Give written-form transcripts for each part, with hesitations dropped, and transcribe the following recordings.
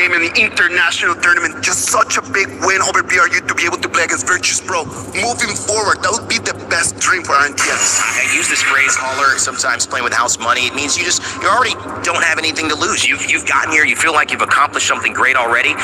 game in the international tournament. Just such a big win over BRU to be able to play against Virtus Pro. Moving forward, that would be the best dream for rntx. I use this phrase, caller, sometimes playing with house money. It means you already don't have anything to lose. You've gotten here, you feel like you've accomplished something great already.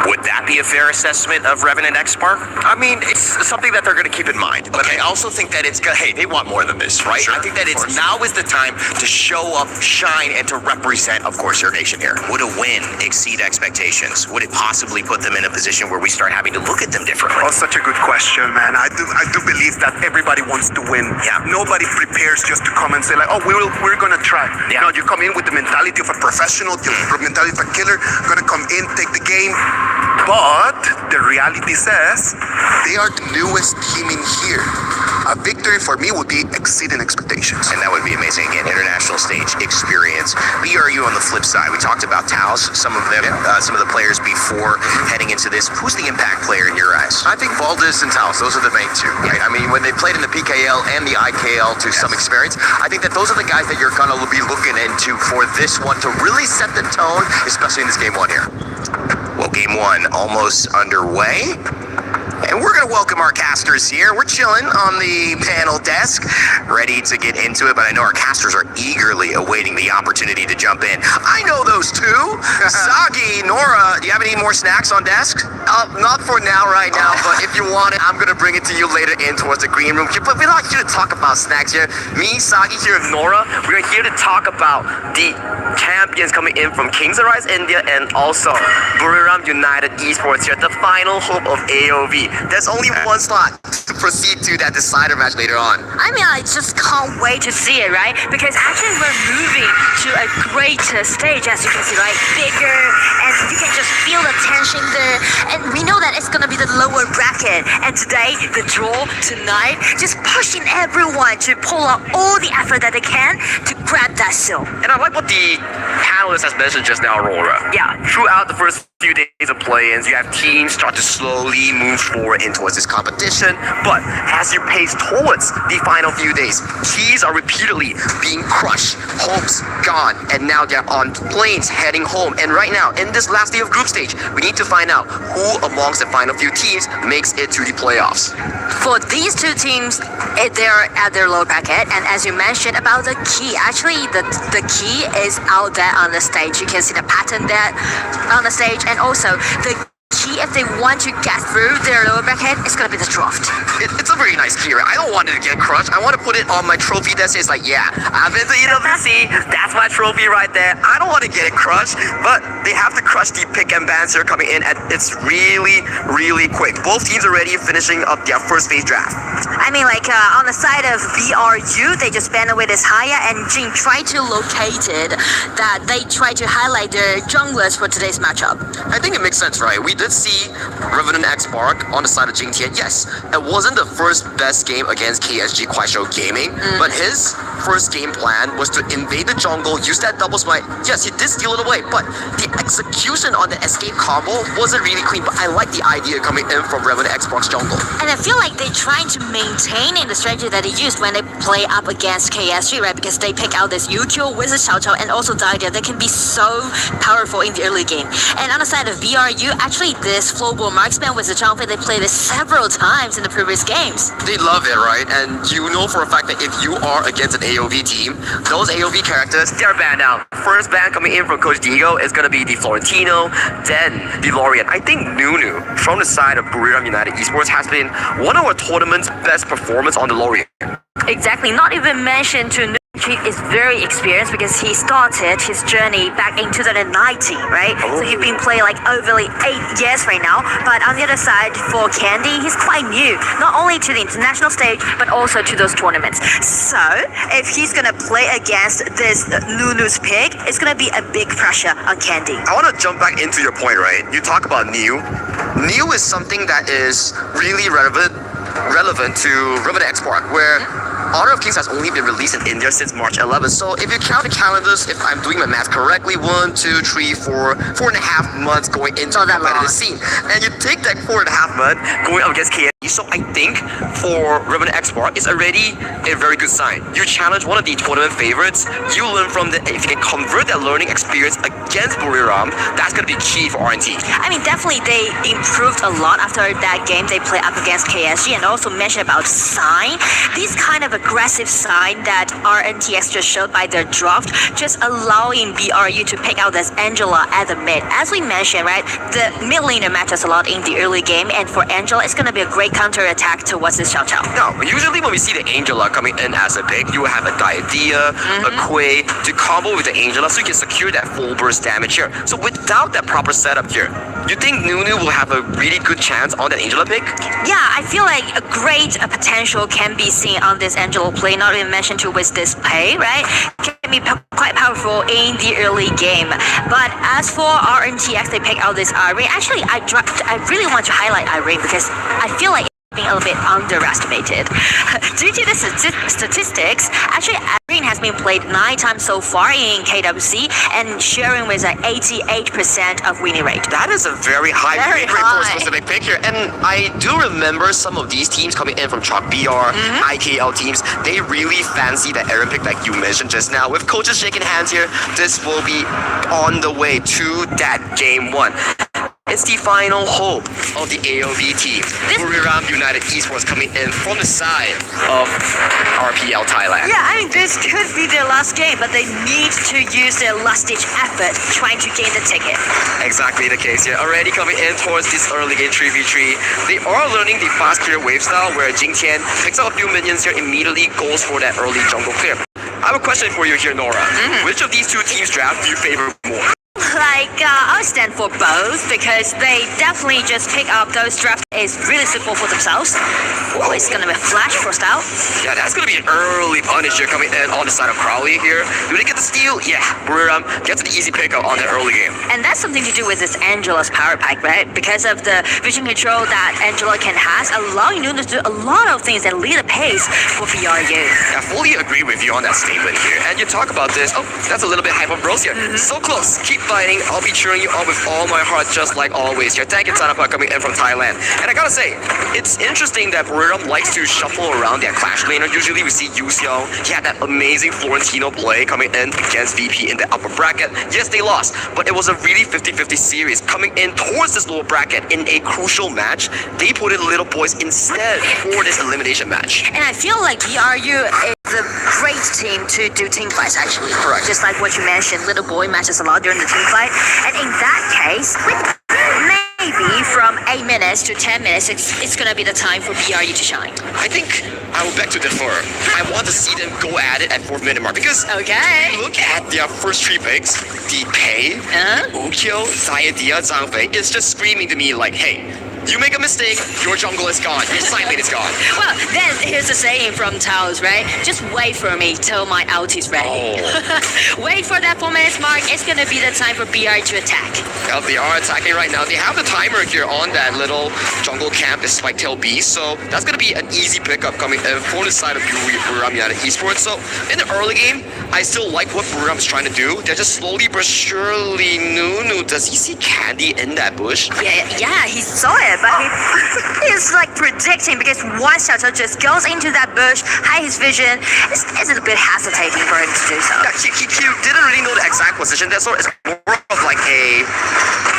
Would that be a fair assessment of Revenant X Spark? I mean, it's something that they're going to keep in mind. But I also think that hey, they want more than this, right? Sure, I think that now is the time to show up, shine, and to represent, of course, your nation here. Would a win exceed expectations? Would it possibly put them in a position where we start having to look at them differently? Oh, such a good question, man. I do believe that everybody wants to win. Yeah. Nobody prepares just to come and say like, oh, we're gonna try. Yeah. No, you come in with the mentality of a professional, the mentality of a killer. Gonna come in, take the game. But the reality says they are the newest team in here. A victory for me would be exceeding expectations. And that would be amazing. Again, international stage experience. BRU on the flip side, we talked about Taos, some of them, some of the players before heading into this. Who's the impact player in your eyes? I think Valdez and Taos, those are the main two, right? I mean, when they played in the PKL and the IKL to some experience, I think that those are the guys that you're going to be looking into for this one to really set the tone, especially in this game one here. Well, game one almost underway. And we're going to welcome our casters here. We're chilling on the panel desk, ready to get into it, but I know our casters are eagerly awaiting the opportunity to jump in. I know those two. Sagi, Nora, do you have any more snacks on desk? Not for now, right now, but if you want it, I'm going to bring it to you later in towards the green room. But we're not here to talk about snacks here. Me, Sagi here, and Nora, we're here to talk about the champions coming in from Kings Arise India and also Buriram United Esports here, the final hope of AOV. There's only one slot to proceed to that decider match later on. I mean, I just can't wait to see it, right? Because actually we're moving to a greater stage, as you can see, right? Bigger, and you can just feel the tension there. And we know that it's gonna be the lower bracket. And today, the draw tonight, just pushing everyone to pull out all the effort that they can to grab that seal. And I like what the panelist has mentioned just now, Aurora. Yeah. Throughout the first few days of play-ins, you have teams start to slowly move forward in towards this competition, but as you pace towards the final few days, keys are repeatedly being crushed, hopes gone, and now they're on planes heading home. And right now, in this last day of group stage, we need to find out who amongst the final few teams makes it to the playoffs. For these two teams, they're at their low bracket, and as you mentioned about the key, actually the key is out there on the stage. You can see the pattern there on the stage, and also the key, if they want to get through their lower bracket, it's gonna be the draft. It's a very nice key, right? I don't want it to get crushed. I want to put it on my trophy that says like, yeah, I've been to EWC, that's my trophy right there. I don't want to get it crushed, but they have to crush the pick and banter coming in, and it's really, really quick. Both teams are already finishing up their first phase draft. I mean, like on the side of BRU, they just banned away this Haya, and Jin tried to locate it, that they tried to highlight their junglers for today's matchup. I think it makes sense, right? We did see Revenant X Spark on the side of Jing Tian. Yes, it wasn't the first best game against KSG Kuaishou Gaming, but his first game plan was to invade the jungle, use that double smite. Yes, he did steal it away, but the execution on the escape combo wasn't really clean, but I like the idea coming in from Revenant X Spark's jungle. And I feel like they're trying to maintain in the strategy that they used when they play up against KSG, right? Because they pick out this Yukio, Wizard Xiao Xiao, and also Daidia. They can be so powerful in the early game. And on the side of BRU, actually this Flowball Marksman with the Zhangfei, they played it several times in the previous games. They love it, right? And you know for a fact that if you are against an AOV team, those AOV characters, they're banned out. First ban coming in from Coach Diego is going to be the Florentino, then the Lorient. I think Nunu from the side of Buriram United Esports has been one of our tournament's best performance on the Lorient. Exactly, not even mentioned to is very experienced because he started his journey back in 2019, right? So he's been playing like overly 8 years right now. But on the other side, for Candy, he's quite new, not only to the international stage, but also to those tournaments. So if he's gonna play against this Nunu's pick, it's gonna be a big pressure on Candy. I want to jump back into your point, right? You talk about New. New is something that is really relevant to Revenant X Spark, where Honor of Kings has only been released in India since March 11th. So if you count the calendars, if I'm doing my math correctly, 1, 2, 3, 4, 4.5 months going into the competitive scene. And you take that 4.5 months going up against KSG So I think for Ribbon X Bar, it's already a very good sign. You challenge one of the tournament favorites, you learn from the, if you can convert that learning experience against Buriram, that's gonna be key for RNT. I mean, definitely they improved a lot after that game they played up against KSG, and also mentioned about sign. This kind of aggressive sign that rntx just showed by their draft, just allowing BRU to pick out this Angela at the mid. As we mentioned, right, the mid laner matters a lot in the early game, and for Angela, it's gonna be a great counter-attack towards this Xiao Qiao. Now, usually when we see the Angela coming in as a pick, you will have a Diadea, a Quay to combo with the Angela so you can secure that full burst damage here. So without that proper setup here, you think Nunu will have a really good chance on that Angela pick? Yeah, I feel like a great potential can be seen on this Angelo play, not even mentioned to with this pay, right? Can be quite powerful in the early game. But as for rntx, they pick out this Irene. Actually, I really want to highlight Irene because I feel like being a little bit underestimated. Due to the statistics, actually Irene has been played 9 times so far in KWC and sharing with an 88% of winning rate. That is a very high Very win rate for a high. specific pick here. And I do remember some of these teams coming in from Chalk BR, IKL teams, they really fancy that Aaron pick like you mentioned just now. With coaches shaking hands here, this will be on the way to that game 1. It's the final hope of the AOV team. Buriram United Esports coming in from the side of RPL Thailand. Yeah, I mean, this could be their last game, but they need to use their last-ditch effort trying to gain the ticket. Exactly the case here. Already coming in towards this early game 3v3. They are learning the fast clear wave style where Jing Tian picks up a few minions here, immediately goes for that early jungle clear. I have a question for you here, Nora. Which of these two teams draft do you favor more? Like, I'll stand for both because they definitely just pick up those drafts is really suitable for themselves. Oh, it's gonna be flash forced out. Yeah, that's gonna be an early punish here coming in on the side of Crowley here. Do they get the steal? Yeah, Buriram gets an easy pickup on the early game. And that's something to do with this Angela's power pack, right? Because of the vision control that Angela can has, allowing Nunu to do a lot of things and lead the pace for BRU. I fully agree with you on that statement here. And you talk about this, oh, that's a little bit hype of bros here. So close, keep fighting. I'll be cheering you on with all my heart, just like always here. Thank you, Tanapa, coming in from Thailand. And I gotta say, it's interesting that Buriram likes to shuffle around their clash laner. Usually we see Yuxiao. He had that amazing Florentino play coming in against VP in the upper bracket. Yes, they lost, but it was a really 50-50 series coming in towards this lower bracket in a crucial match. They put in Little Boys instead for this elimination match. And I feel like BRU is a great team to do team fights, actually. Correct. Just like what you mentioned, Little Boy matches a lot during the team fight. And in that case, maybe from 8 minutes to 10 minutes, it's gonna be the time for BRU to shine. I think I will beg to differ. I want to see them go at it at 4th minute mark because Okay. look at their first 3 picks. The Pei, Ukyo, Diadea, Zhang is just screaming to me like, hey, you make a mistake, your jungle is gone, your side lane is gone. Well, then here's a saying from Taos, right? Just wait for me till my ult is ready. Wait for that 4 minutes mark. It's gonna be the time for BR to attack. Well, they are attacking right now. They have the timer here on that little jungle camp, this Spiketail Beast, so that's gonna be an easy pickup coming in for the side of Buriram United Esports. So in the early game, I still like what Buriram's trying to do. They're just slowly but surely. Nunu, does he see Candy in that bush? Yeah, he saw it, but he's like predicting because once Xiao Qiao just goes into that bush, hide his vision, it's a bit hesitating for him to do so. Yeah, he didn't really know the exact position there, so it's more of like a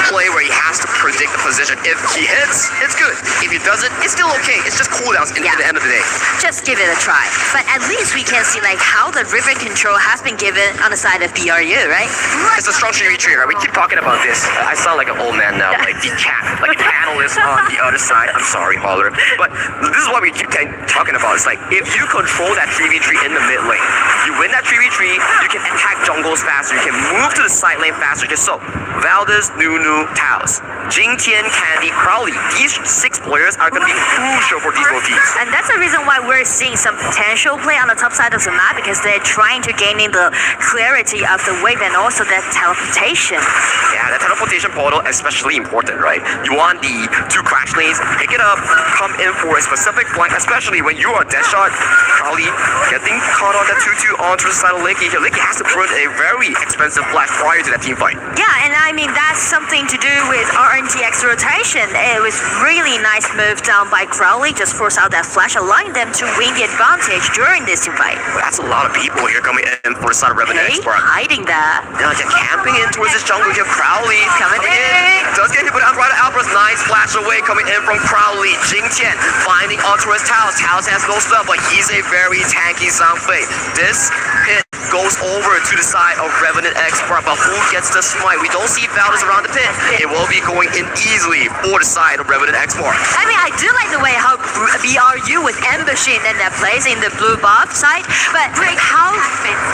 play where he has to predict the position. If he hits, it's good. If he doesn't, it's still okay. It's just cooldowns at the end of the day. Just give it a try. But at least we can see like how the river control has been given on the side of BRU, right? It's a strong 3v3, right? We keep talking about this. I sound like an old man now, like the cat, like the panelist on the other side. I'm sorry, Holler. But this is what we keep talking about. It's like, if you control that 3v3 in the mid lane, you win that 3v3, you can attack jungles faster, you can move to the side lane faster. Just so, Valdez, Nunu, Taos, Jing Tian, Candy, Crowley, these 6 players are going to be crucial for these both teams. And that's the reason why we're seeing some potential play on the top side of the map because they're trying to gain in the clarity of the wave and also that teleportation. Yeah, that teleportation portal especially important, right? You want the 2 crash lanes, pick it up, come in for a specific flank, especially when you are dead shot. Crowley getting caught on that 2-2 onto the side of Licky. Here, Licky has to put a very expensive flash prior to that team fight. Yeah, and I mean, that's something to do with rntx rotation. It was really nice move down by Crowley, just force out that flash, allowing them to win the advantage during this team fight. But that's a lot of people here coming in for the side of Revenant Okay, X-Spark. hiding there. Now just camping in towards this jungle here. Crowley Coming in. Does get hit with Unbridled Outburst. Nice flash away coming in from Crowley. Jing Tian finding onto his Taos. Taos has no stuff, but he's a very tanky Zhangfei. This hit goes over to the side of Revenant X-Spark, but who gets the smite? We don't see Valdez around the pit. It will be going in easily for the side of Revenant X-Spark. I mean, I do like the way how BRU was ambushing in that place in the blue buff side, but how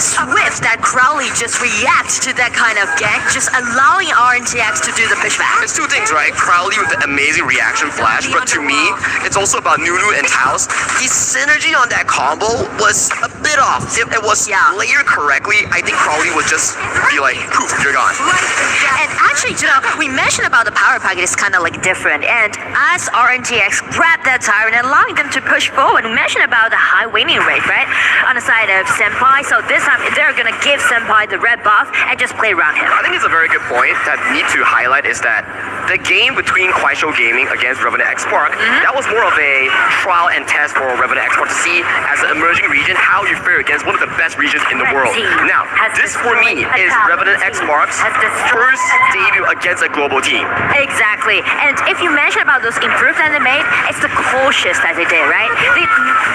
swift that Crowley just reacts to that kind of gank, just allowing rntx to do the pushback. It's two things, right? Crowley with the amazing reaction flash, but to me, it's also about Nunu and Taos. The synergy on that combo was a bit off. If it was layered correctly, I think Crowley would just be like, poof, you're gone. And actually, you know, we mentioned about the power packet is kind of like different, and as rntx grabbed that tyrant and allowing them to push forward, we mentioned about the high winning rate, right? On the side of Senpai, so this time they're gonna give Senpai the red buff and just play around him. I think it's a very good point that we need to highlight is that the game between Kuaishou Gaming against Revenant X-Spark, that was more of a trial and test for Revenant X-Spark to see as an emerging region how you fare against one of the best regions in the world. Now, this for me is Revenant X-Spark's first debut against a global team. Exactly, and if you mention about those improvements that they made, it's the cautious that they did, right?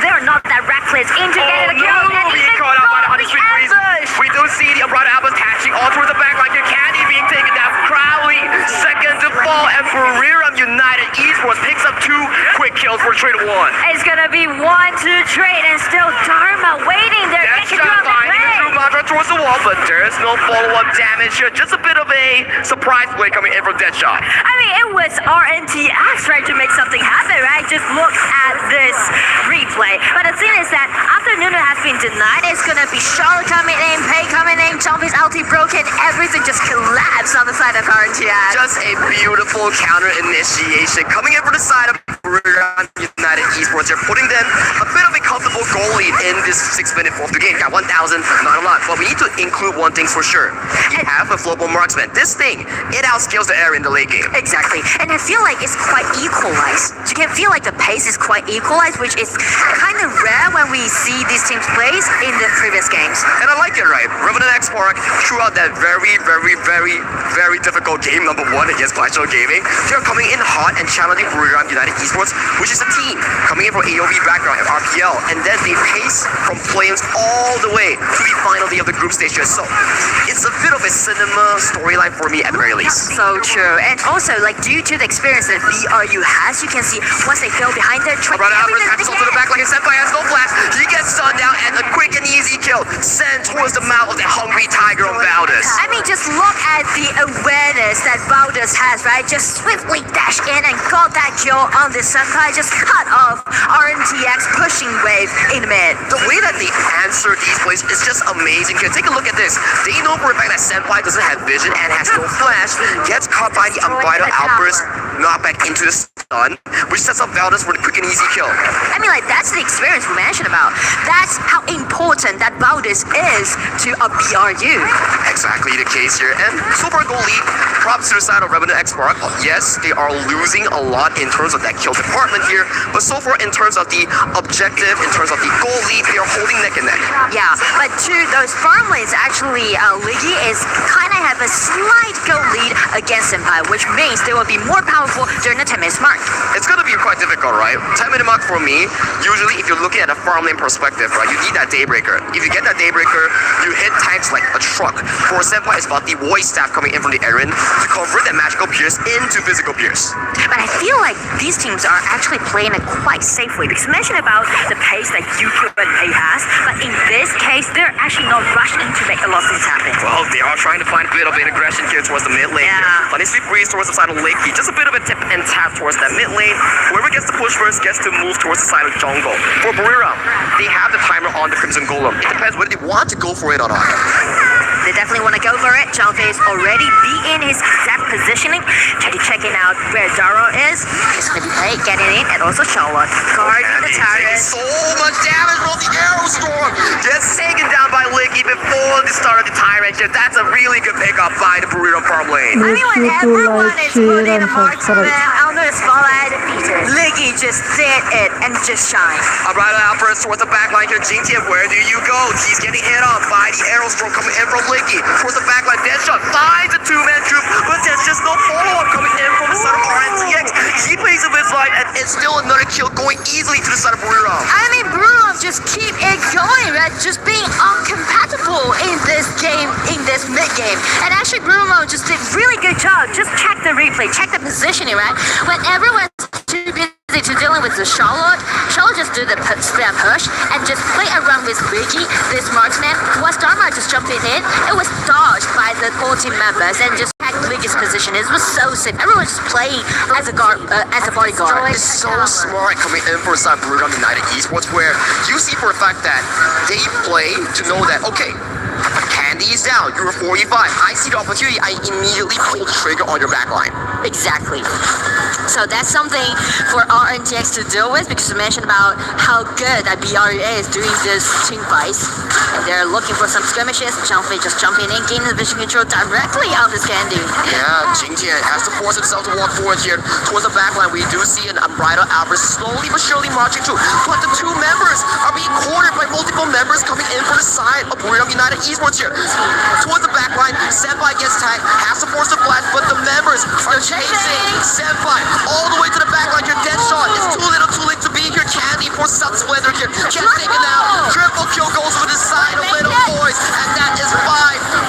They're not that reckless into getting the kill. And Being even caught out by the got Honey Street Breeze. ambush. We do see the Umbrella Apples catching all towards the back like your candy being taken down. Crowley, second to fall, and Buriram United Esports picks up 2 quick kills for trade 1. It's gonna be 1-2 trade, and still Dharma waiting there. That They can shot drop the finding a play. true mantra towards the wall, but there's no follow-up damage here. Just a bit of a surprise play coming in from Deadshot. I mean, it was rntx trying to make something happen, right? Just look at this replay. But the thing is that after Nunu has been denied, it's gonna be Charlotte coming in, Pei coming in, Jumpy's ulti broken, everything just collapsed on the side of rntx. Just a beautiful counter initiation coming in from the side of United Esports. They're putting them a bit of a comfortable goal lead in this 6-minute fourth game. Got 1,000, not a lot. But we need to include one thing for sure. You have a global marksman. This thing, it outscales the area in the late game. Exactly, and I feel like it's quite equalized. You can feel like the pace is quite equalized, which is kind of rare when we see these teams plays in the previous games. And I like it, right? Revenant X-Spark throughout that very difficult game number 1 against Kuaishou Gaming. They're coming in hot and challenging Buriram United Esports, which is a team coming in from AOV background and RPL, and then they pace from flames all the way to the final day of the group stage. So it's a bit of a cinema storyline for me at the very least. So true, and also like due to the experience that BRU has, you can see once they fell behind their track, Brother Alvarez catches onto the back like a Senpai has no flash. He gets stunned down and a quick and easy kill sent towards the mouth of the hungry tiger on Valdez. I mean, just look at the awareness that Valdez has, right? Just swiftly dash in and got that kill on this Senpai, just cut off rntx pushing wave in mid. The way that they answer these plays is just amazing. Here, take a look at this. They know for a fact that Senpai doesn't have vision and has no flash, gets caught by the unbridled outburst, knocked back into the stun, which sets up Valdez for the quick and easy kill. I mean, like, that's the experience we mentioned about. That's how important that Valdez is to a BRU. Exactly the case here. And so far, goal lead, props to the side of Revenant X-Spark. Yes, they are losing a lot in terms of that kill department here, but so far in terms of the objective, in terms of the goal lead, they are holding neck and neck. Yeah, but to those farm lanes, actually, Ligi is kind of have a slight goal lead against Senpai, which means they will be more powerful during the 10-minute mark. It's going to be quite difficult, right? 10-minute mark for me, usually if you're looking at a farm lane perspective, right, you need that Daybreaker. If you get that Daybreaker, you hit tanks like a truck. For Senpai, it's about the voice staff coming in from the Aaron to convert that magical pierce into physical pierce. But I feel like these teams are actually playing it quite safely, because you mentioned about the pace that UQ and Pei has, but in this case, they're actually not rushing to make a lot of things happen. Well, they are trying to find a bit of an aggression here towards the mid lane. Yeah. Honey Street Breeze towards the side of late key. Just a bit of a tip and tap towards that mid lane. Whoever gets the push first gets to move towards the side of jungle. For Buriram, they have the timer on the Crimson Golem. It depends whether they want to go for it or not. They definitely want to go for it. Changfei is already be in his exact back positioning, checking out where Daro is. He's going to be getting in, and also Charlotte guarding the turret. So much damage from the arrow storm. Gets taken down by Licky before the start of the tyrant shift. That's a really good pickup by the Burrito farm lane. I mean, when Make sure to everyone like, is share, putting and a marksman subscribe. on the spotlight, Licky just did it and just shined. Alright, out first towards the back line here. Jintian, where do you go? He's getting hit on by the arrow storm coming in from Licky. Towards the back line, Deadshot finds a two-man troop, but there's just no follow-up coming in from the side of rntx. He plays a bit slide, and it's still another kill going easily to the side of Burrito. I mean, Bruno just keep it going, right? Just being uncompatible in this game, in this mid-game. And actually, Bruno just did really good job. Just check the replay, check the positioning, right? When everyone's too busy to dealing with the Charlotte just do the spam push and just play around with Ricky, this marksman. Once Dharma just jumped in, it was dodged by the whole team members and just hacked Ricky's position. It was so safe. Everyone was playing as a guard, as a bodyguard. It's so smart coming in for side Burrito on United Esports, where you see for a fact that they play to know that, okay, Candy is down, you're 45. I see the opportunity, I immediately pull the trigger on your backline. Exactly. So that's something for rntx to deal with, because you mentioned about how good that BRU is doing this team fights. And they're looking for some skirmishes. Zhangfei just jumping in, gaining the vision control directly on this Candy. Yeah, Jintian has to force himself to walk forward here towards the backline. We do see an Umbrella Alvarez slowly but surely marching through, but the two members are being cornered by multiple members coming in from the side of Burrito United Esports here. Towards the backline, Senpai gets tagged, has to force the flash, but the members are chasing Senpai all the way to the backline here. Deadshot is too little too late to be here. Candy for Sub Splendor here. Gets taken out. Triple kill goes for the side of Little Boys, and that is 5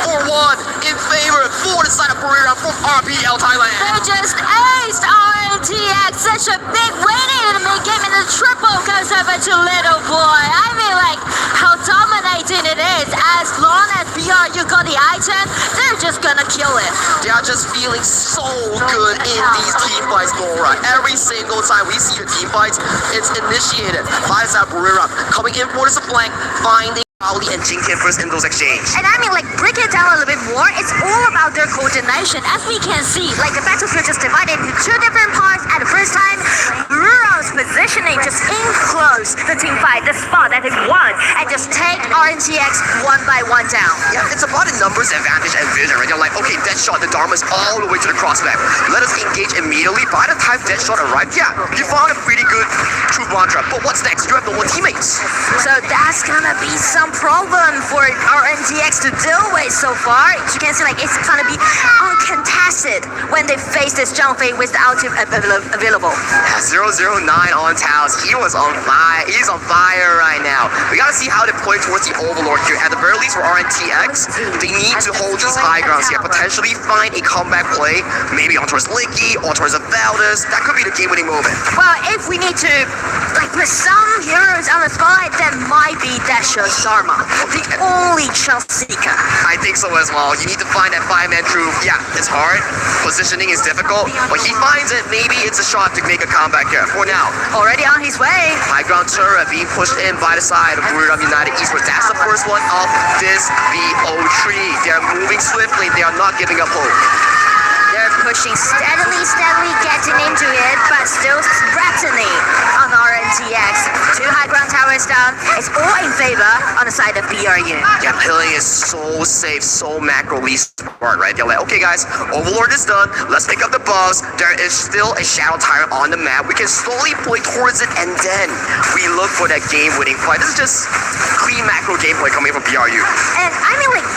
for 1 in favor for the side of Burrito from RPL Thailand. They just aced rntx. Such a big win in the mid-game, and the triple goes over to Little Boy. I mean, like, how dominating it is. As long as BRU got the item, they're just gonna kill it. They are just feeling so good in these team fights, Laura. Every single time we see the team fights, it's initiated by Burrito coming in for the flank, finding Ali and Jintian first in those exchanges. And I mean, like, break it down a little bit more. It's all about their coordination. As we can see, like, the battlefield just divided into two different parts. At the first time, Ruro's positioning just enclosed the team fight, the spot that they want, and just take rntx one by one down. Yeah, it's about a numbers advantage and vision, right? You're like, okay, Deadshot, the Dharma's all the way to the crossback. Let us engage immediately. By the time Deadshot arrived, yeah, you found a pretty good truth mantra. But what's next? You have no more teammates. So that's gonna be some problem for rntx to deal with so far. You can see, like, it's gonna be uncontested when they face this Zhangfei with the ultimate available. Yeah, 009 on Taos. He was on fire. He's on fire right now. We gotta see how they play towards the Overlord here. At the very least for rntx, they need to hold these high grounds here. Potentially find a comeback play, maybe on towards Licky or towards the Valdez. That could be the game-winning moment. Well, if we need to, like, put some heroes on the spotlight, that might be Dasha's Dharma, the only chance seeker. I think so as well. You need to find that 5-man troop. Yeah, it's hard. Positioning is difficult, but he finds it. Maybe it's a shot to make a comeback here. For now, Already on his way. high ground turret being pushed in by the side of Burrito United Esports. That's the first one of this VO tree. They're moving swiftly. They are not giving up hope. They're pushing steadily, getting into it, but still threatening on rntx. Two high ground towers down. It's all in favor on the side of BRU. Yeah, Pilling is so safe, so macroly smart, right? They're like, okay guys, Overlord is done. Let's pick up the buffs. There is still a Shadow Tyrant on the map. We can slowly play towards it, and then we look for that game-winning fight. This is just clean macro gameplay coming from BRU. And I mean, like,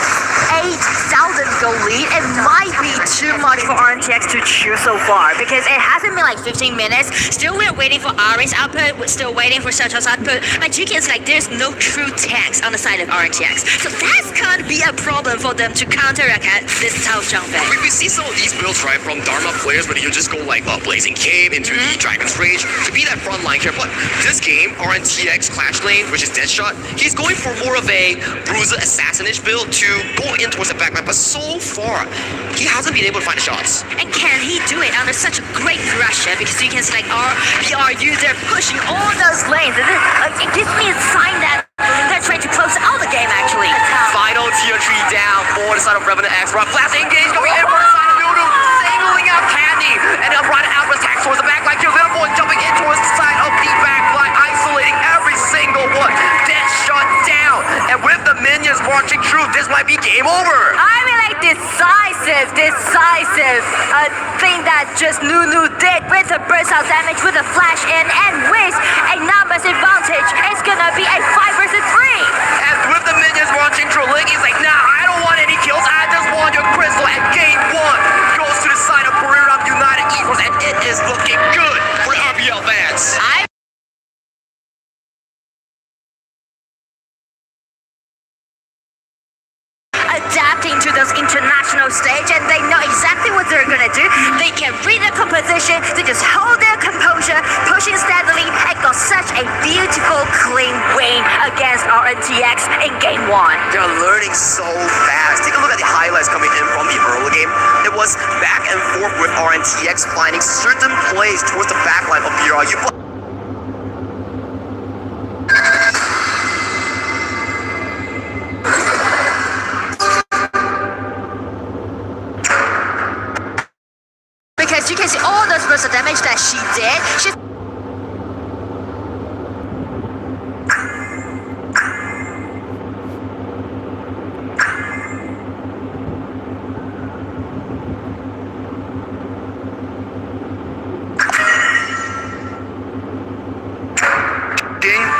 8,000 goal lead, it might be too much for rntx to choose so far, because it hasn't been like 15 minutes. Still, we're waiting for Ari's output. We're still waiting for Sato's output. But you can see, like, there's no true tanks on the side of rntx. So that's gonna be a problem for them to counteract this South Zhangfei. We see some of these builds, right, from Dharma players, but you just go like Blazing Cave into the Dragon's Rage to be that front line here. But this game, rntx Clash Lane, which is Deadshot, he's going for more of a Bruiser Assassinage build to go in towards the backline, but so far, he hasn't been able to find the shots. And can he do it under such a great pressure? Because you can see, like, BRU, they're pushing all those lanes. And it gives me a sign that they're trying to close out the game, actually. Final tier 3 down for the side of Revenant X. Rock Blast engage coming in for the side of Noodle. game over. I mean, like decisive thing that just Nunu did with the burst out damage, with the flash in, and with a numbers advantage. It's gonna be a 5 versus 3. And with the minions watching Trolling, he's like, nah, I don't want any kills. I just want your crystal. And game 1 goes to the side of Buriram United Esports, and it is looking good for the RPL fans. Adapting to this international stage, and they know exactly what they're gonna do. They can read the composition, they just hold their composure, pushing steadily, and got such a beautiful, clean win against rntx in game 1. They're learning so fast. Take a look at the highlights coming in from the early game. It was back and forth with rntx finding certain plays towards the backline of BRU. Because you can see all those bursts of damage that she did.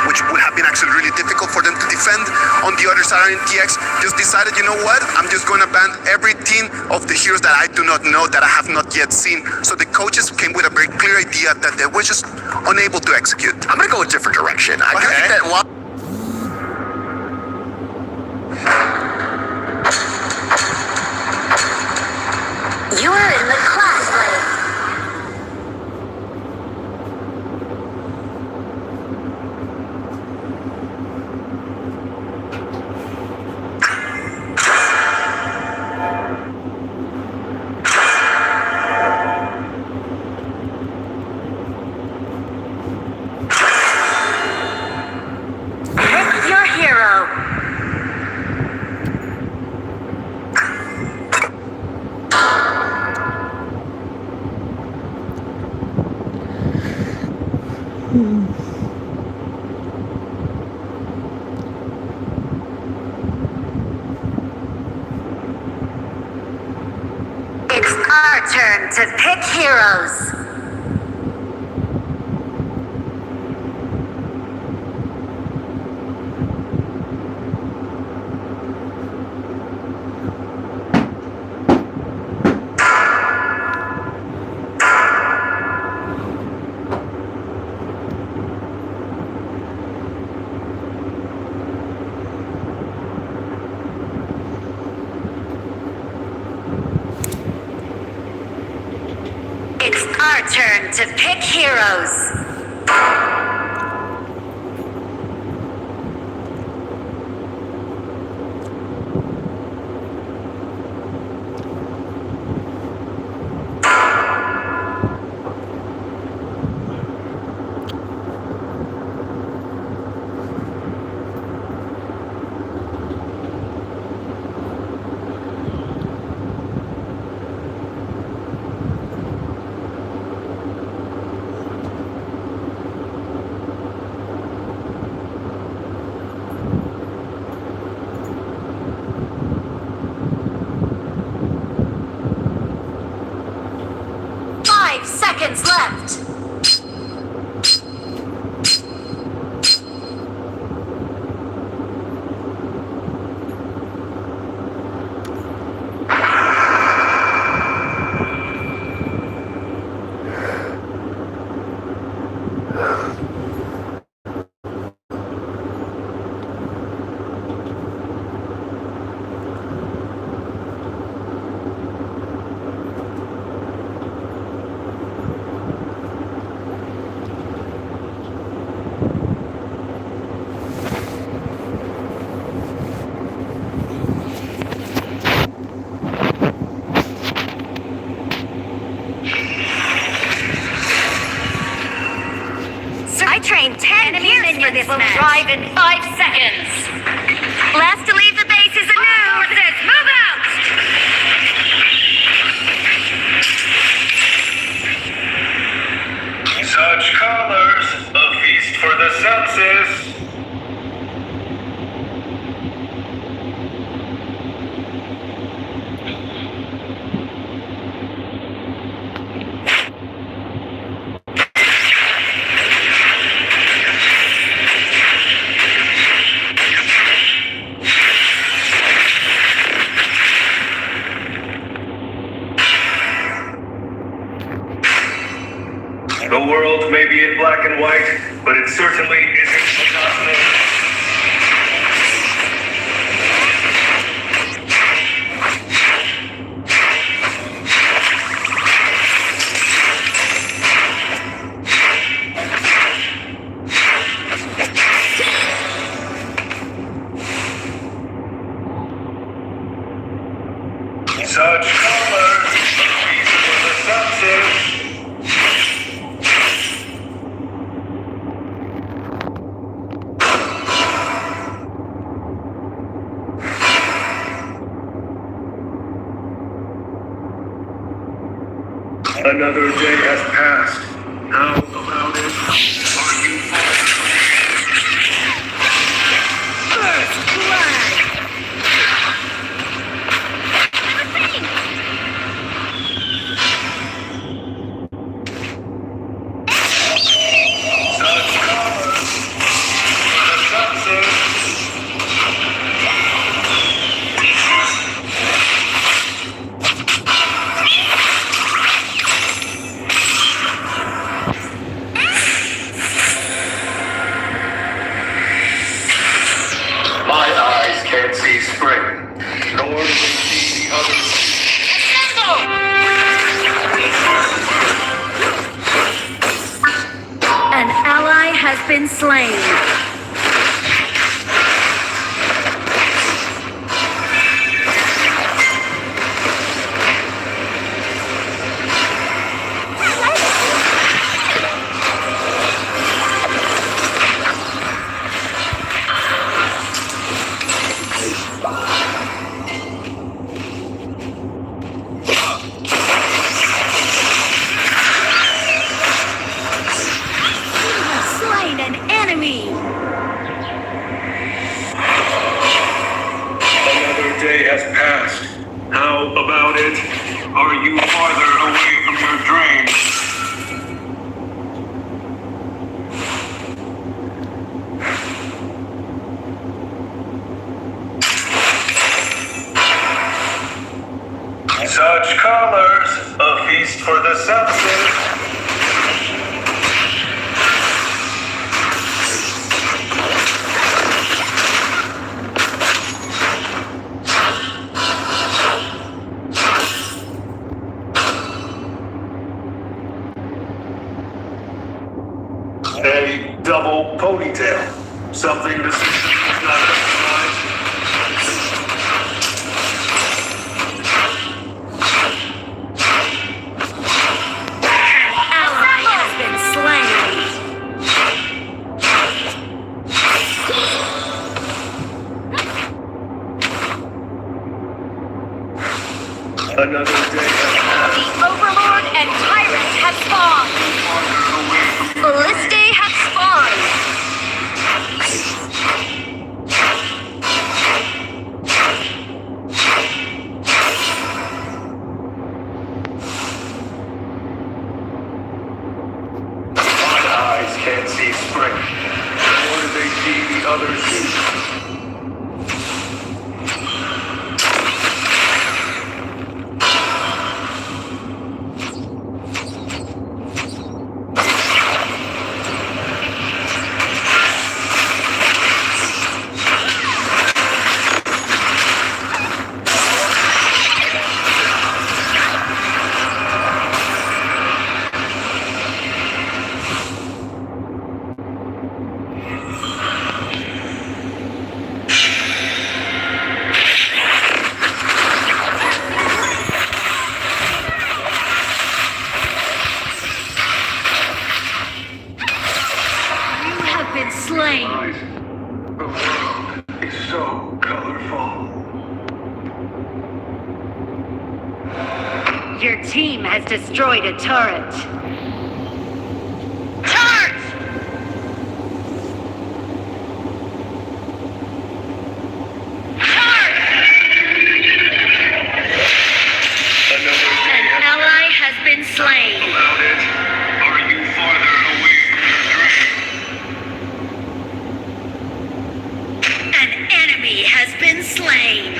Which would have been actually really difficult for them to defend. On the other side, rntx just decided, you know what, I'm just going to ban every team of the heroes that I do not know, that I have not yet seen. So the coaches came with a very clear idea that they were just unable to execute. I'm gonna go a different direction. I Okay. think that You are in the class lane. Pick your hero. It's our turn to pick heroes. It's our turn to pick heroes. Seconds left. I trained 10 years for this match. Arrive in 5 seconds. Last to leave the base is a new. Forces, move out! Such colors, a feast for the senses. The world may be in black and white, but it certainly isn't monotony. Such colors, these for the senses. Another day has passed. How about it? Are you First blood. such colors for the senses? My eyes can't see spring, nor do they see the others. An ally has been slain. Slain an enemy. Another day has passed. How about it? Are you farther away from your dream? Such colors, a feast for the senses. A double ponytail. Something to see not recognize. Ally has been slain. Another day has The Overlord and Tyrant have spawned. Balliste have spawned. My eyes can't see spring, nor do they see the other seasons. You have been slain. The world is so colorful. Your team has destroyed a turret. Charge! Another day An has ally has been slain. about it. Are you farther away from your dream? An enemy has been slain.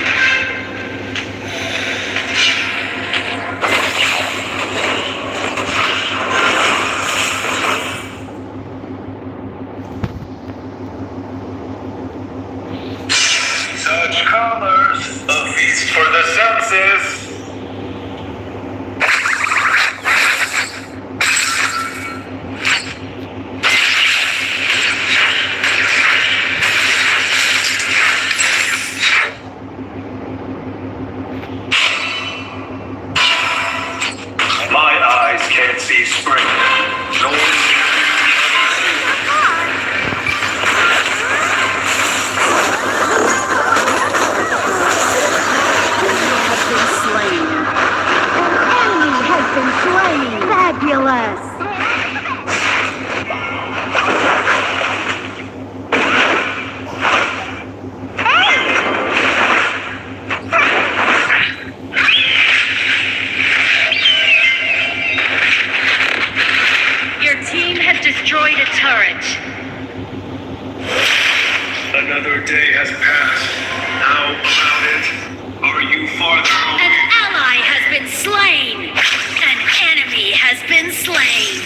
slain! An enemy has been slain!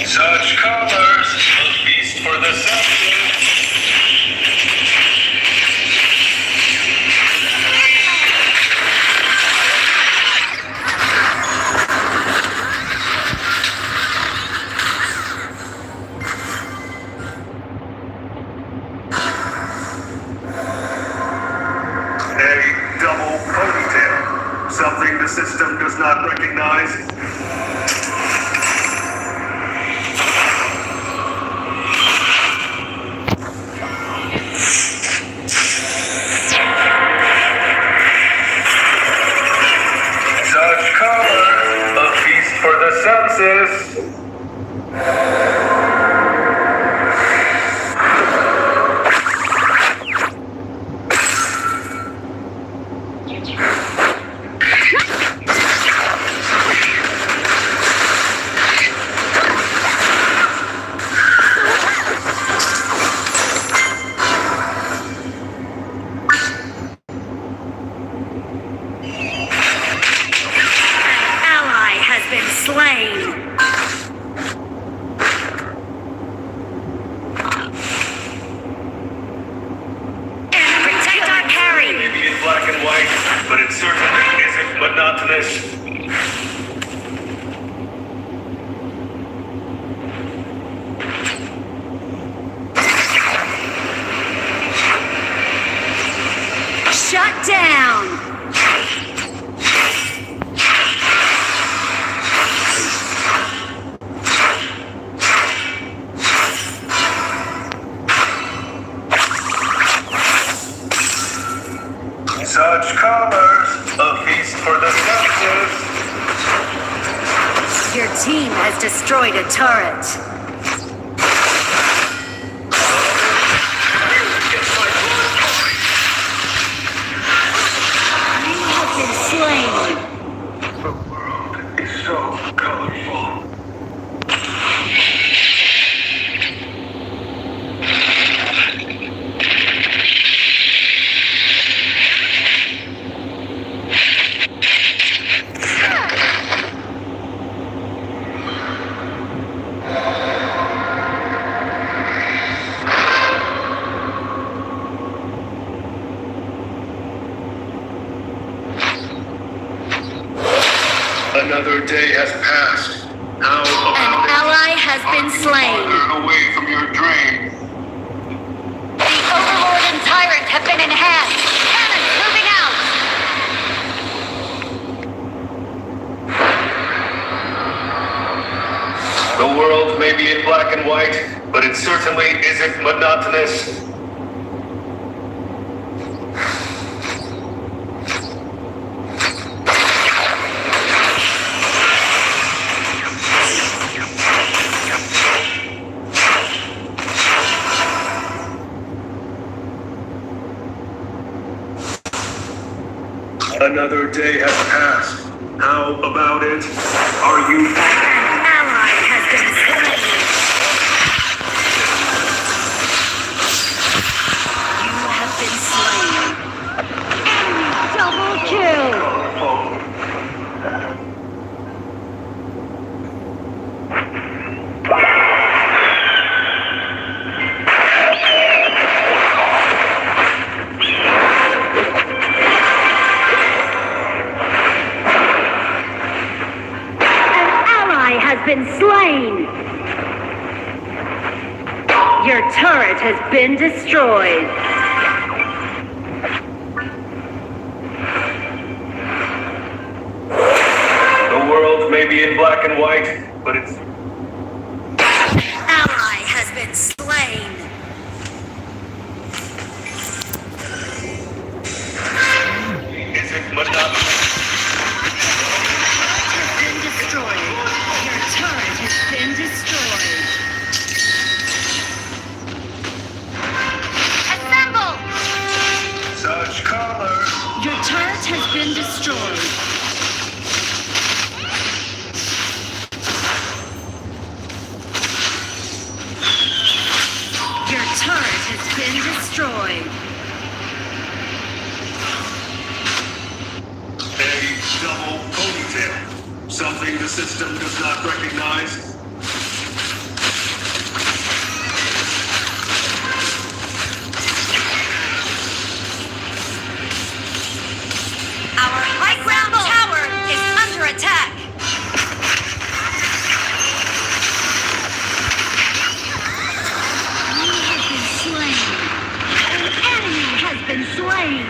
Such colors, a feast for the senses. A double ponytail. Something the system does not recognize. Such color, a feast for the senses. Ally has been slain! Enemy protect our carry! Maybe in black and white, but it certainly isn't monotonous. Shut down! Such colors, a feast for the senses. Your team has destroyed a turret. You have been slain. The world is so colorful. Another day has passed. How An about ally has been slain. farther away from your dream? The Overlord and Tyrant have been enhanced. Cannons moving out. The world may be in black and white, but it certainly isn't monotonous. Another day has passed. How about it? Are you An ally has been slain. You have been slain. Enemy double kill. colorful? Been slain. Your turret has been destroyed. The world may be in black and white, but it's Ally has been slain. isn't monotonous. Has been destroyed. Your turret has been destroyed. Assemble! Such colors. Your turret has been destroyed. has been destroyed. A double ponytail. Something the system does not recognize. Our high ground tower is under attack. We have been slain. An enemy has been slain.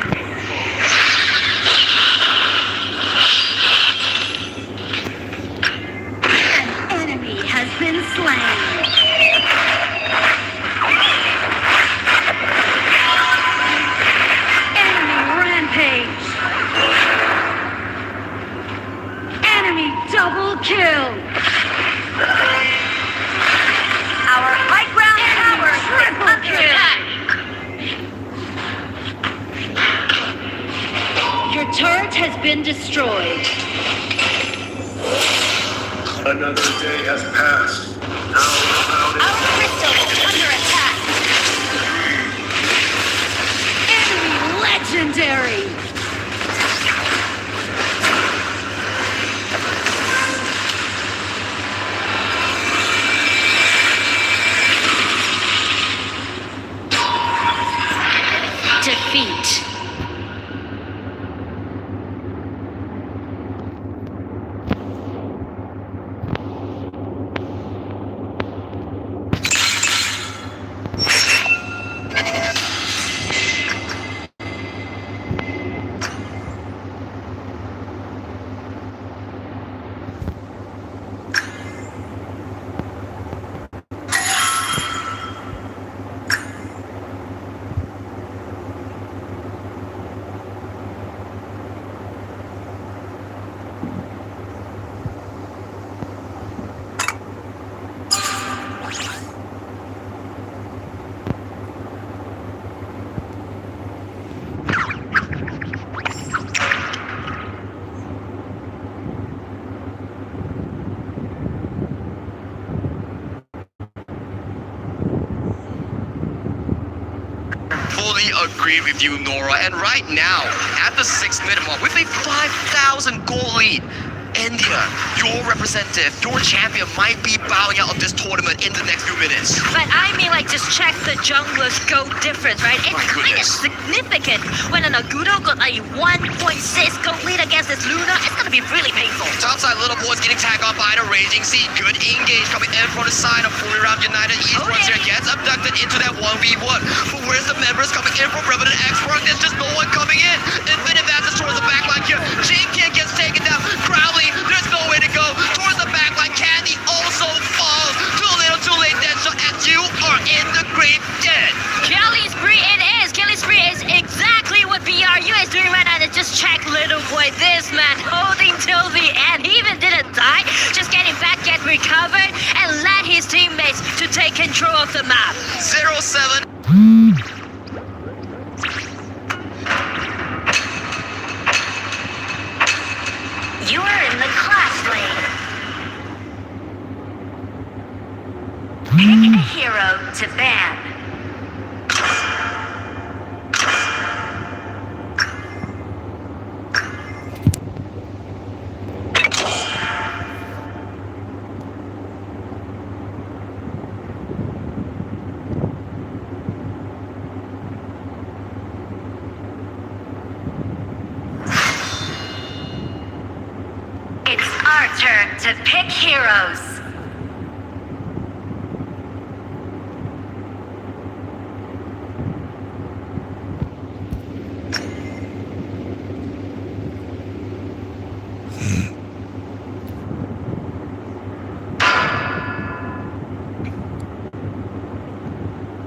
An enemy has been slain. Enemy rampage. Enemy double kill. Our high ground tower is under attack. Your turret has been destroyed. Another day has passed. How about it? Our crystal is under attack. Enemy legendary. Defeat. Fully agree with you, Nora. And right now, at the 6-minute mark, with a 5,000 goal lead, India, your representative, your champion might be bowing out of this tournament in the next few minutes. But I mean, like, just check the jungler's goal difference, right? It's My kind of goodness. significant. When an Agudo got a 1.6 goal lead against this Luna, it's gonna be really painful. Topside Little Boy's getting tagged on by the Raging Sea. Good engage coming in from the side of fully round United East. Oh, Once yeah. there gets abducted into that 1v1. But where's the members coming in from Revenant X? There's just no one coming in. Infinite advances towards the backline here. Jinkian gets taken down. Crowley, there's no way to go. Towards the backline, Candy also falls. Too little, too late, Deadshot, and you are in the grave dead. Kelly Spree it is. Kelly Spree is exactly what BRU is doing right now. Just check Little Boy. This man holding till the end. He even didn't die. Just getting back, get recovered, and led his teammates to take control of the map. 0-7. You are in the class lane. Pick a hero to ban. It's our turn to pick heroes.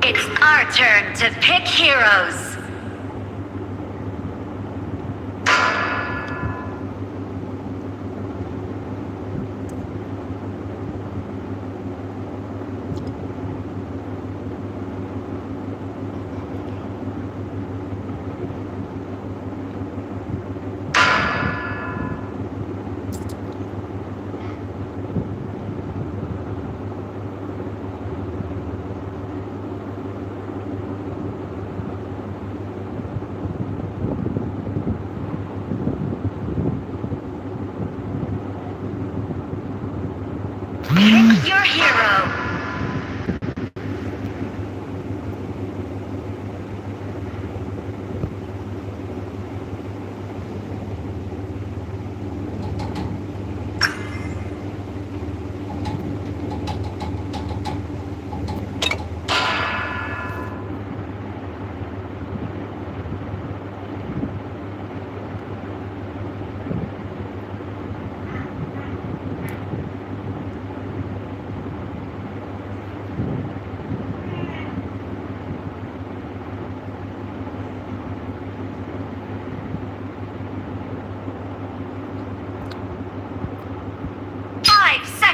It's our turn to pick heroes.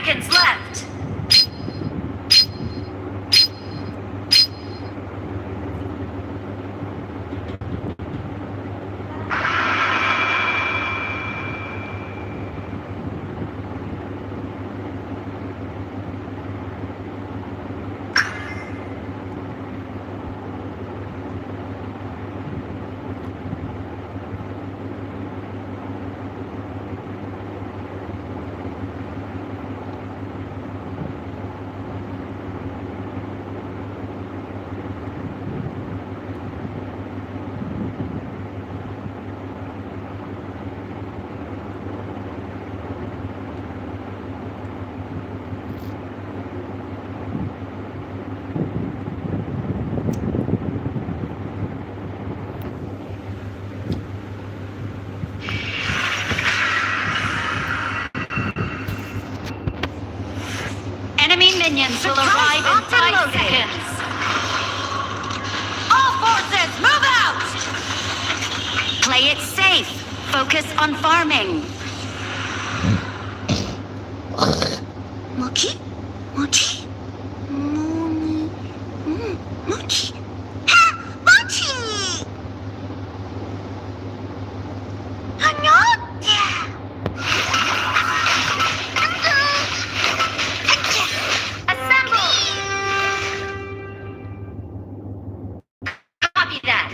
seconds left. Enemy minions will arrive in 5 seconds. All forces, move out! Play it safe. Focus on farming. Mochi? Mochi? Mochi? Ha! Mochi! Copy that.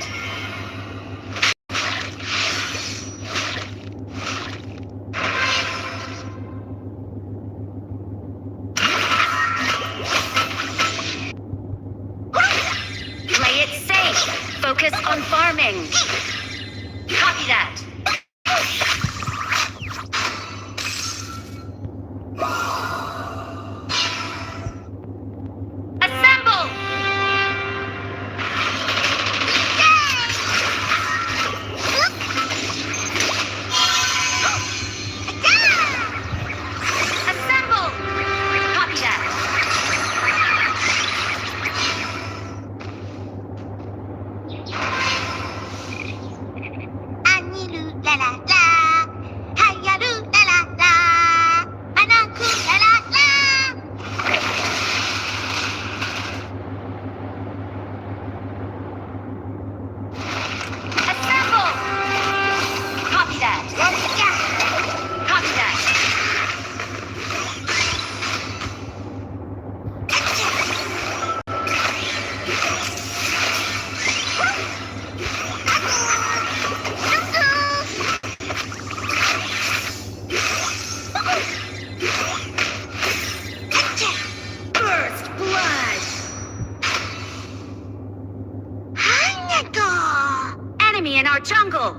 Play it safe. Focus on farming. Copy that. Assemble! Assemble! Copy that. Anilu la la la, hayalu la la la, anaku la la la. Assemble! Copy that. Copy that. First blood. Enemy in our jungle.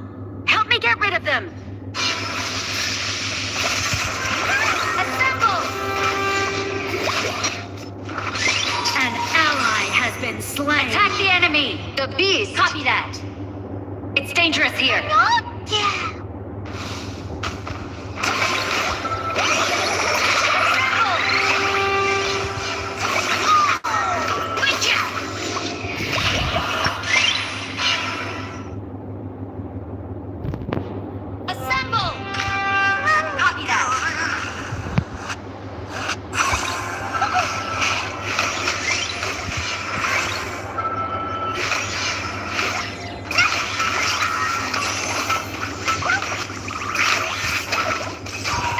Help me get rid of them. Assemble. An ally has been slain. Attack the enemy. The beast. Copy that. It's dangerous here. Assemble! Copy that.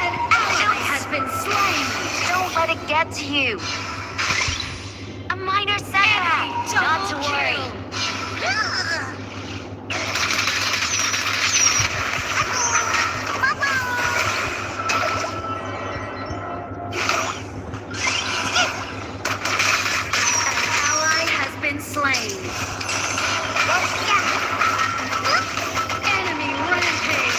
An ally has been slain. Don't let it get to you. A minor setback. Not to worry. Ally has been slain. Enemy rampage.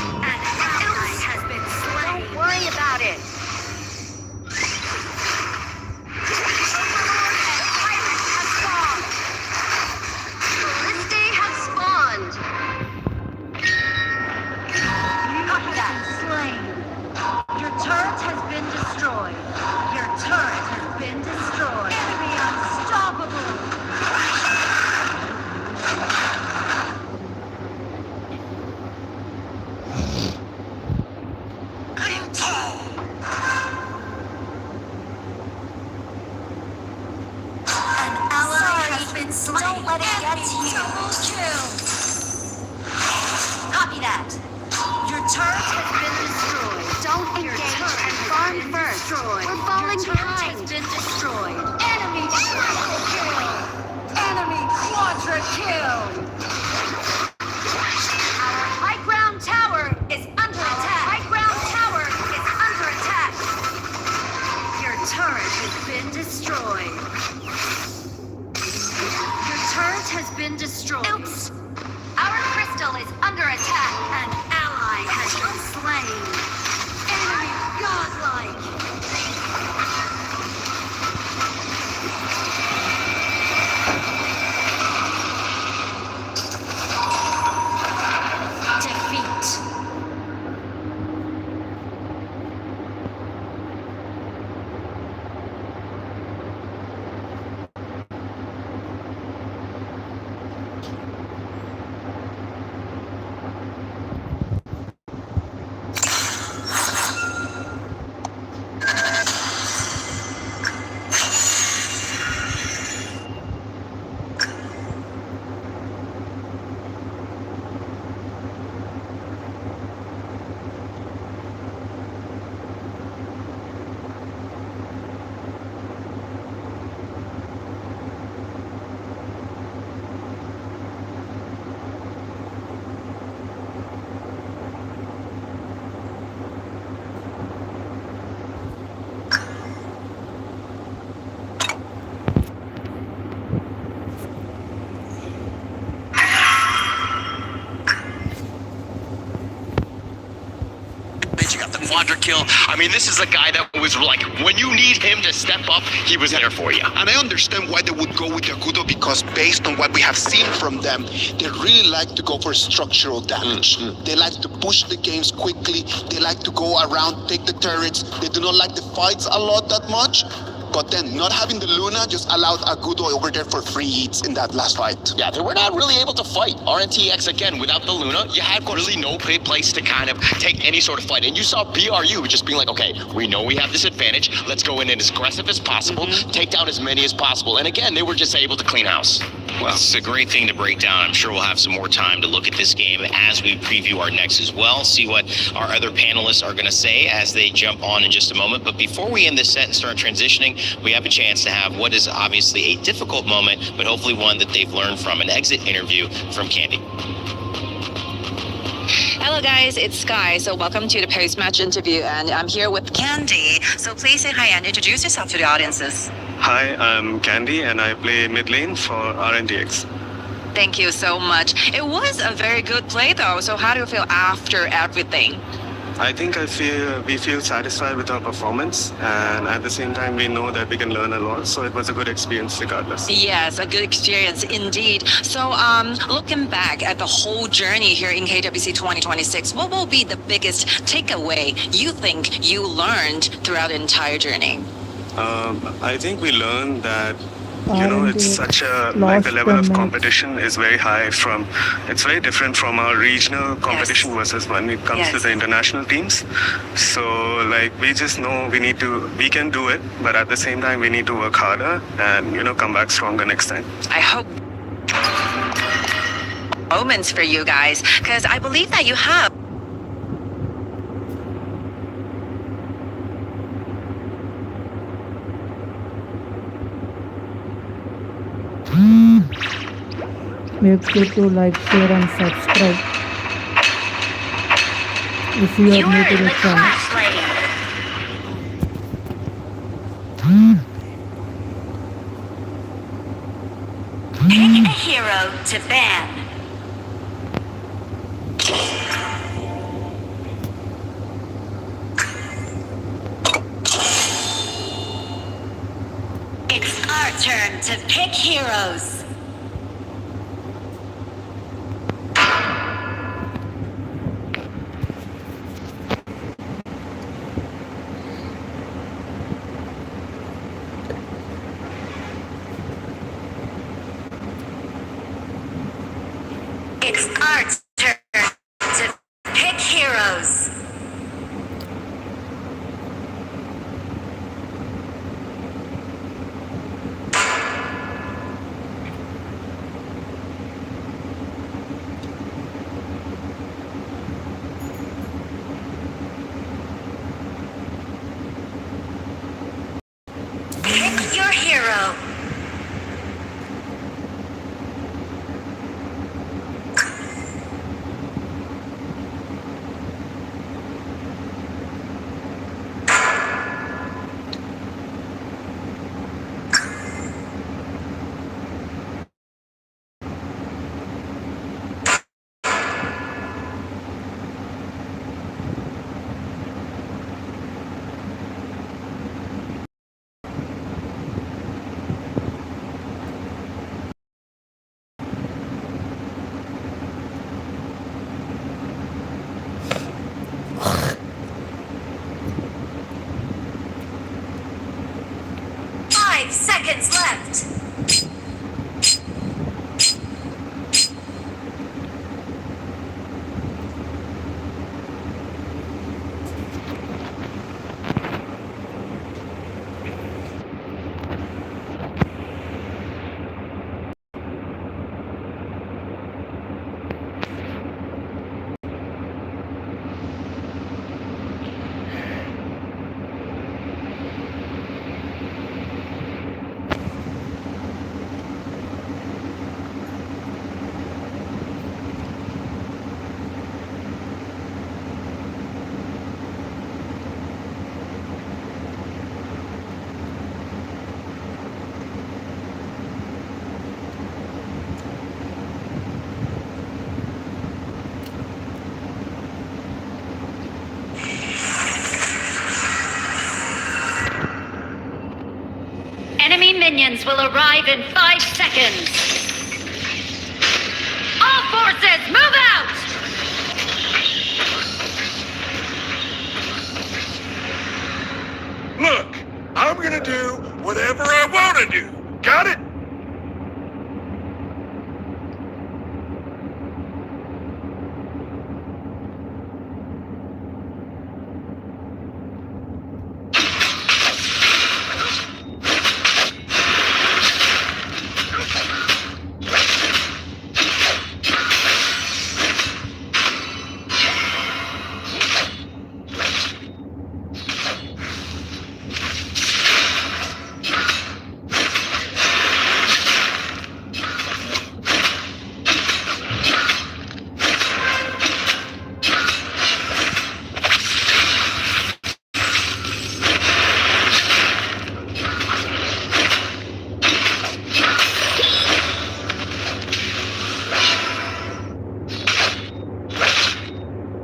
An ally has been Don't let it get to you. Double kill. Copy that. Your turret has been destroyed. Don't engage and farm first. We're falling Your turret behind. has been destroyed. Enemy triple kill. Enemy quadra kill. Our high ground tower is under attack. High ground tower is under attack. Your turret has been destroyed. Your turret has been destroyed. Oops. Our crystal is under attack. An ally has been slain. Enemy godlike. Defeat. You got the quadra kill. I mean, this is a guy that was like, when you need him to step up, he was there for you. And I understand why they would go with Yakudo, because based on what we have seen from them, they really like to go for structural damage. They like to push the games quickly. They like to go around, take the turrets. They do not like the fights a lot that much. But then not having the Luna just allowed Agudo over there for free hits in that last fight. Yeah, they were not really able to fight. RNTX, again, without the Luna, you had really no place to kind of take any sort of fight. And you saw BRU just being like, okay, we know we have this advantage. Let's go in as aggressive as possible, take down as many as possible. And again, they were just able to clean house. Well, it's a great thing to break down. I'm sure we'll have some more time to look at this game as we preview our next as well, see what our other panelists are going to say as they jump on in just a moment. But before we end this set and start transitioning, we have a chance to have what is obviously a difficult moment, but hopefully one that they've learned from, an exit interview from Candy. Hello guys, it's Sky. So welcome to the post-match interview, and I'm here with Candy. So please say hi and introduce yourself to the audiences. Hi, I'm Candy and I play mid lane for rntx. Thank you so much. It was a very good play though. So how do you feel after everything? I think we feel satisfied with our performance, and at the same time we know that we can learn a lot, so it was a good experience regardless. Yes, a good experience indeed. So looking back at the whole journey here in KWC 2026, what will be the biggest takeaway you think you learned throughout the entire journey? I think we learned that it's such a, like, the level of competition is very high it's very different from our regional competition versus when it comes to the international teams. So like, we just know we can do it, but at the same time we need to work harder and, come back stronger next time. I hope moments for you guys, because I believe that you have Make sure to like, share and subscribe if you are new to the channel. Pick a hero to ban. It's our turn to pick heroes. It's our turn to pick heroes. hero. Seconds left. Enemy minions will arrive in 5 seconds. All forces, move out! Look, I'm gonna do whatever I wanna do. Got it?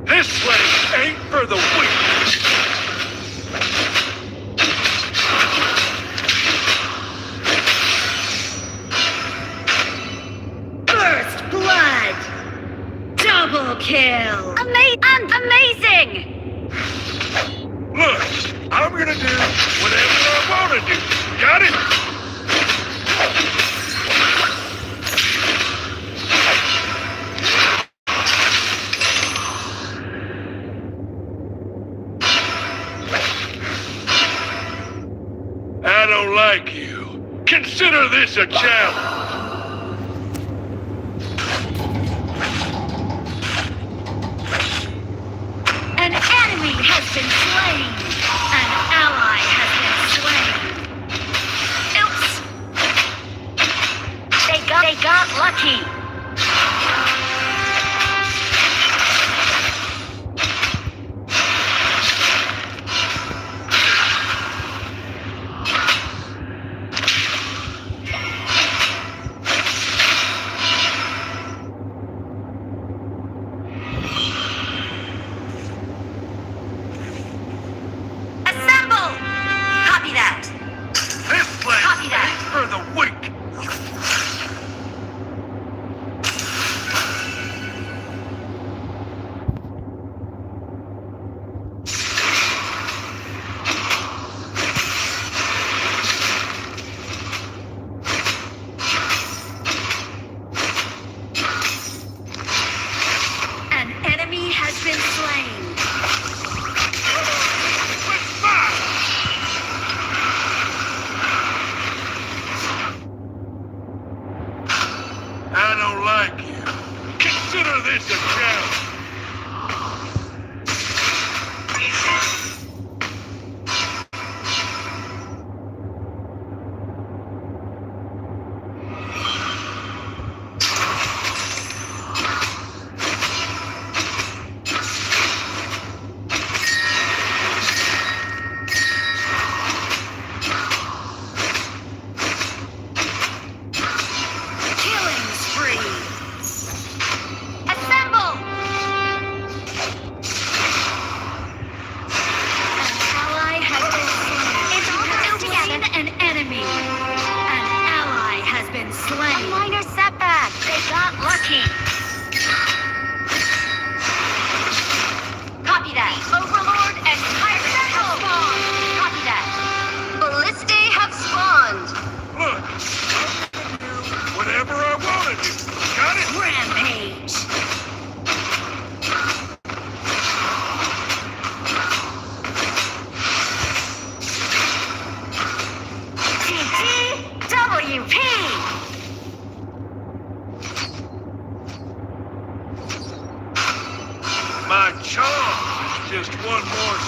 This way ain't for the weak. First blood! Double kill! Amazing! Look, I'm gonna do whatever I wanna do. Got it? I don't like you. Consider this a challenge. An enemy has been slain! An ally has been slain! Oops! They got lucky!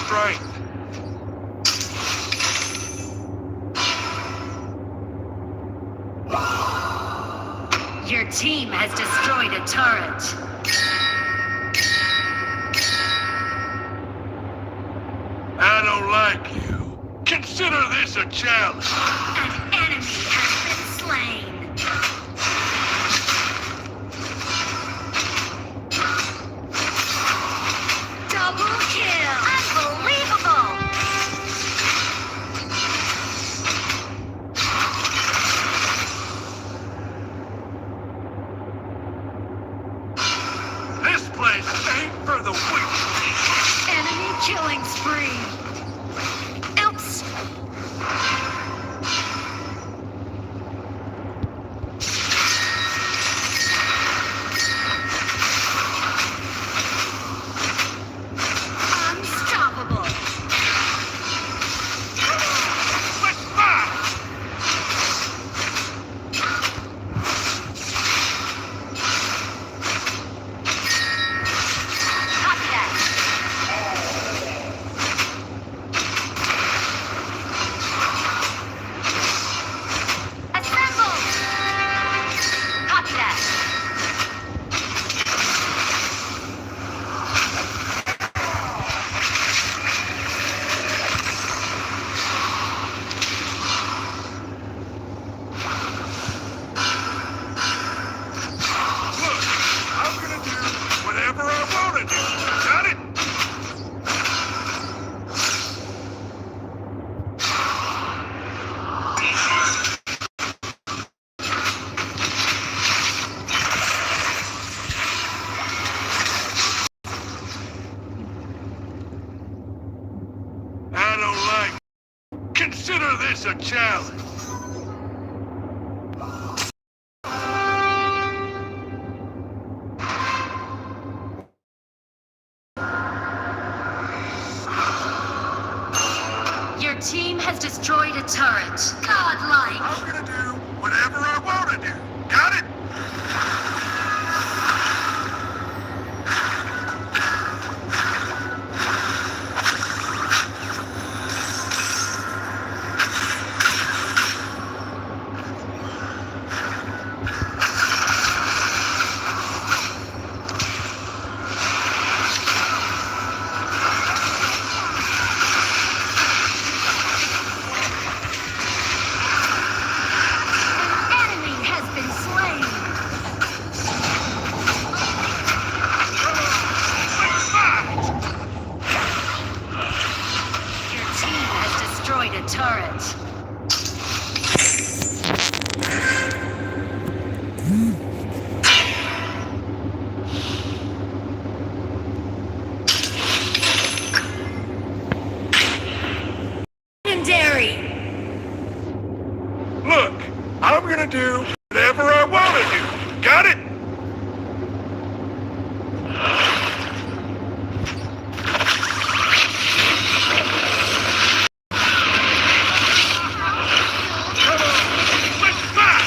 strength. Your team has destroyed a turret. I don't like you. Consider this a challenge. An enemy has been slain. Double kill! Unbelievable! This place ain't for the weak. Enemy killing spree. Oops. Unstoppable. Let's fight! Copy that. Assemble! Copy that. Look, I'm gonna do whatever I wanna do. Got it? I don't like it. Consider this a challenge. Your team has destroyed a turret. Godlike. I'm gonna do whatever I wanna do. Got it? An enemy has been slain. Let's fight! Your team has destroyed a turret. Legendary. Look, I'm gonna do whatever I wanna do. Got it? Come on, let's fight!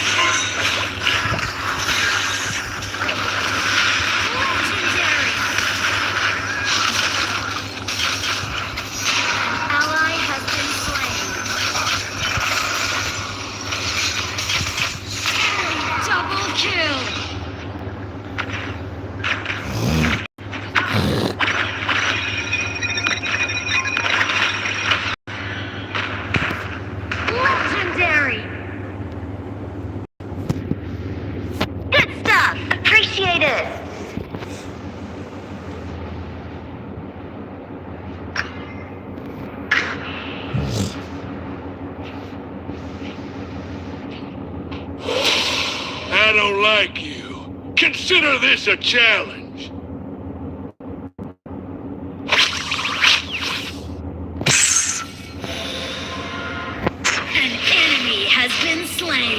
Legendary. An ally has been slain. Double kill. Legendary. Good stuff. Appreciate it. I don't like you. Consider this a challenge. An enemy has been slain.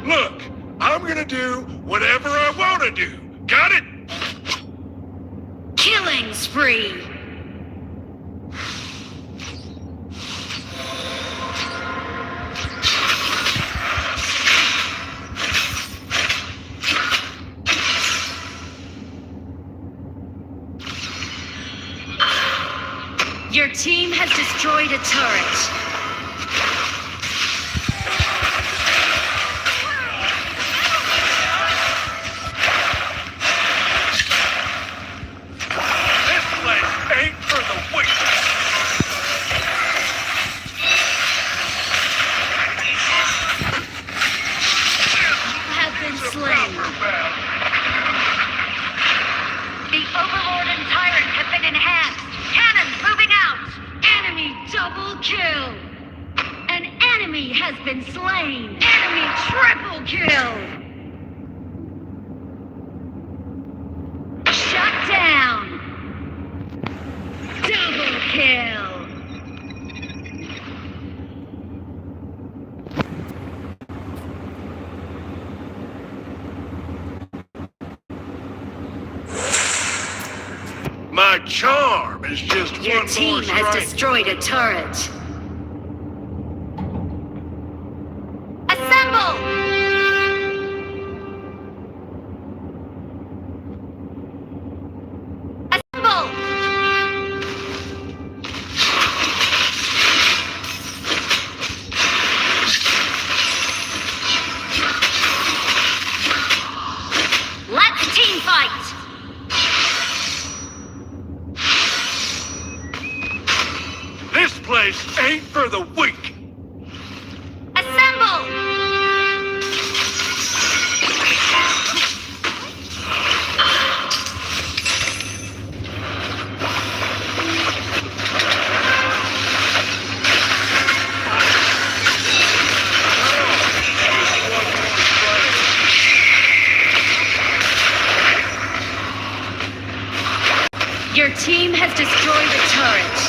Look, I'm gonna do whatever I wanna do. Got it? Killing spree. Your team has destroyed a turret. This place ain't for the weak. Have been slain. The Overlord and Tyrant have been enhanced. Cannons moving out. Enemy double kill. An enemy has been slain. Enemy triple kill. Shut down. Double kill. My charm is just Your one team more has strike. destroyed a turret. Assemble! Assemble! Let's team fight! This place ain't for the weak. Assemble! Your team has destroyed a turret.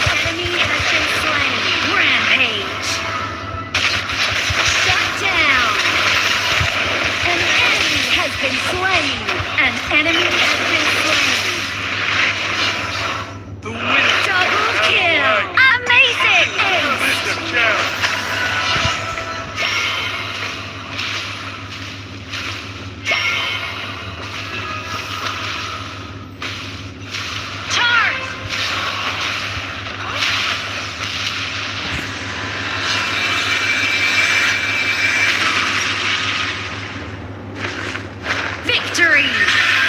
An enemy has been slain. Rampage. Shut down. An enemy has been slain. An enemy has been slain. The winner. Double kill. Amazing. Ace. Mr. Challenge. Charge. Victory.